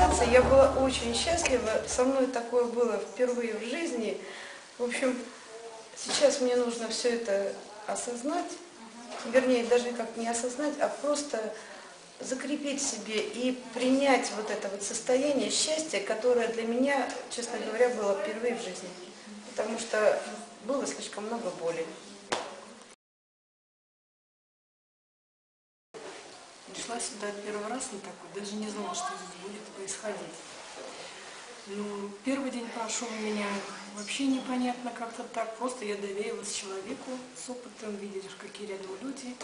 инициации я была очень счастлива. Со мной такое было впервые в жизни. В общем, сейчас мне нужно все это осознать, вернее, даже как не осознать, а просто закрепить в себе и принять вот это вот состояние счастья, которое для меня, честно говоря, было впервые в жизни. Потому что было слишком много боли. Пришла сюда первый раз на такой, даже не знала, что здесь будет происходить. Ну, первый день прошел у меня вообще непонятно как-то так. Просто я доверилась человеку с опытом, видишь, какие рядом люди.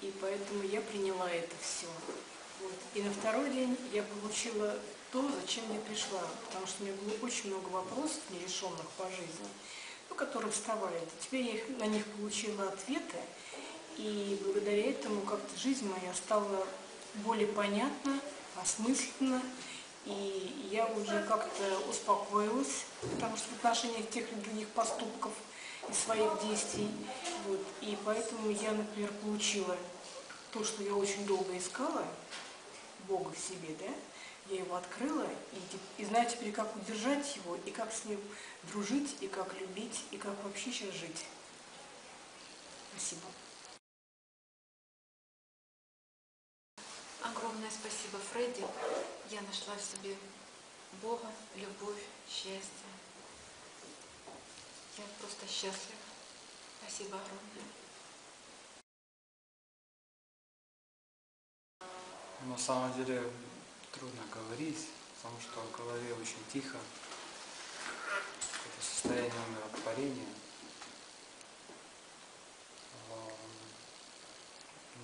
И поэтому я приняла это все. Вот. И на второй день я получила то, зачем я пришла. Потому что у меня было очень много вопросов, нерешенных по жизни, ну, которые вставали. Теперь я на них получила ответы. И благодаря этому как-то жизнь моя стала более понятна, осмысленна. И я уже как-то успокоилась, потому что в отношении тех или других поступков и своих действий. Вот. И поэтому я, например, получила то, что я очень долго искала, Бога в себе, да? Я его открыла и знаю теперь, как удержать его, и как с ним дружить, и как любить, и как вообще сейчас жить. Спасибо. Огромное спасибо, Фредди. Я нашла в себе Бога, любовь, счастье. Я просто счастлива. Спасибо огромное. На самом деле трудно говорить, потому что в голове очень тихо. Это состояние умиротворения.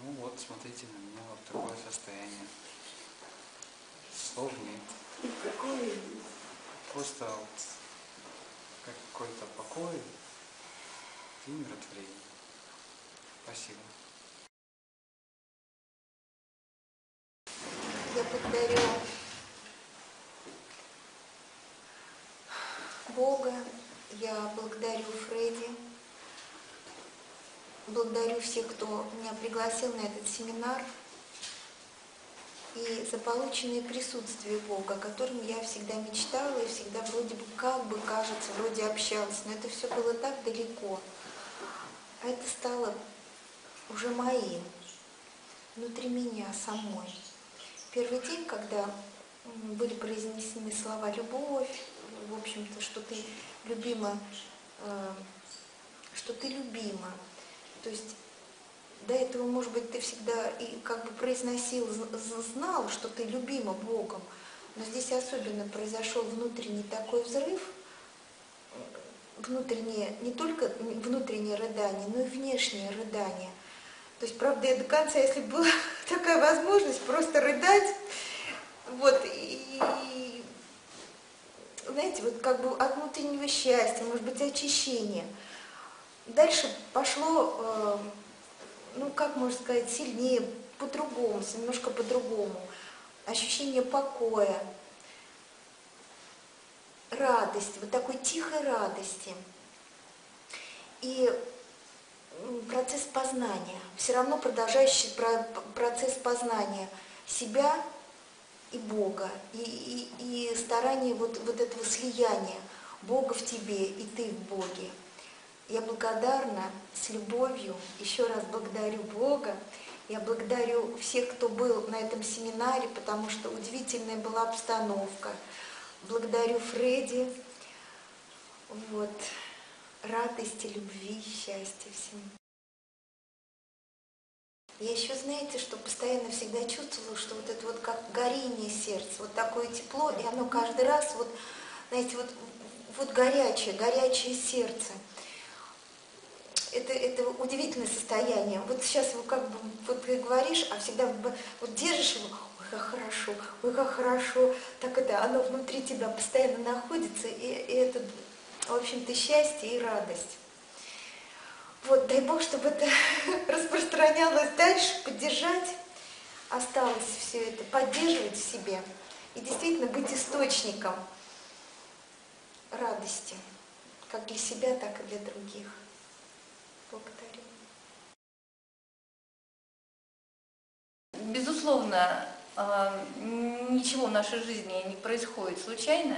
Ну вот, смотрите на меня, вот такое состояние. Слов нет. Просто вот какой-то покой и умиротворение. Спасибо. Я благодарю Бога, я благодарю Фредди, благодарю всех, кто меня пригласил на этот семинар, и за полученное присутствие Бога, о котором я всегда мечтала и всегда вроде бы как бы, кажется, вроде общалась, но это все было так далеко. А это стало уже моим, внутри меня самой. Первый день, когда были произнесены слова «любовь», в общем-то, что ты любима, то есть до этого, может быть, ты всегда и как бы произносил, знал, что ты любима Богом, но здесь особенно произошел внутренний такой взрыв, внутреннее, не только внутреннее рыдание, но и внешнее рыдание. То есть, правда, я до конца, если бы была такая возможность, просто рыдать, вот, и знаете, вот как бы от внутреннего счастья, может быть, очищения. Дальше пошло, ну, как можно сказать, сильнее, по-другому, немножко по-другому. Ощущение покоя, радости, вот такой тихой радости. И процесс познания, все равно продолжающий процесс познания себя и Бога, и старание вот этого слияния Бога в тебе и ты в Боге. Я благодарна, с любовью, еще раз благодарю Бога, я благодарю всех, кто был на этом семинаре, потому что удивительная была обстановка. Благодарю Фредди, вот, радости, любви, счастья всем. Я еще, знаете, что постоянно всегда чувствовала, что вот это вот как горение сердца, вот такое тепло, и оно каждый раз, вот, знаете, вот горячее сердце. Это удивительное состояние. Вот сейчас его как бы, вот ты говоришь, а всегда вот держишь его, ой, как хорошо, так это, оно внутри тебя постоянно находится, и это, в общем-то, счастье и радость. Вот, дай Бог, чтобы это распространялось дальше, поддержать, осталось все это, поддерживать в себе и действительно быть источником радости, как для себя, так и для других. Благодарю. Безусловно, ничего в нашей жизни не происходит случайно.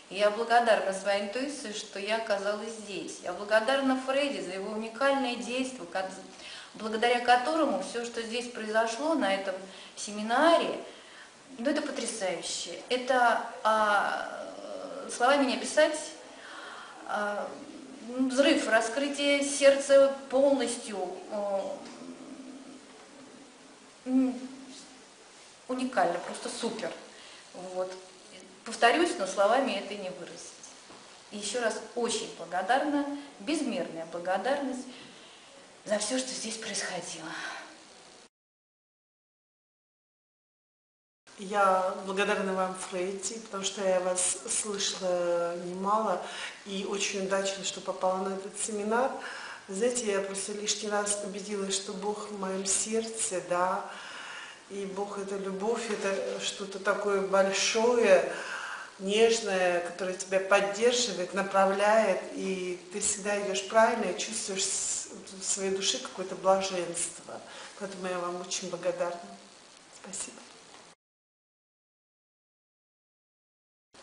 И я благодарна своей интуиции, что я оказалась здесь. Я благодарна Фредди за его уникальное действие, благодаря которому все, что здесь произошло на этом семинаре, ну это потрясающе. Это словами не описать, взрыв, раскрытие сердца полностью, уникально, просто супер. Вот. Повторюсь, но словами это не выразить. И еще раз очень благодарна, безмерная благодарность за все, что здесь происходило. Я благодарна вам, Фредди, потому что я вас слышала немало и очень удачно, что попала на этот семинар. Знаете, я просто лишний раз убедилась, что Бог в моем сердце, да, и Бог — это любовь, это что-то такое большое, нежное, которое тебя поддерживает, направляет, и ты всегда идешь правильно и чувствуешь в своей душе какое-то блаженство. Поэтому я вам очень благодарна. Спасибо.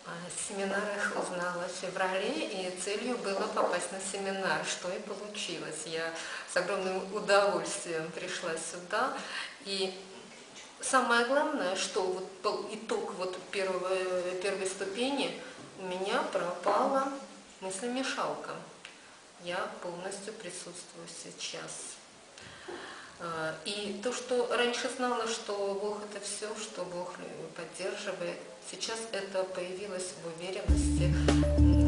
О семинарах узнала в феврале, и целью было попасть на семинар, что и получилось. Я с огромным удовольствием пришла сюда, и самое главное, что вот итог вот первой ступени, у меня пропала мыслемешалка. Я полностью присутствую сейчас. И то, что раньше знала, что Бог — это все, что Бог поддерживает, сейчас это появилось в уверенности.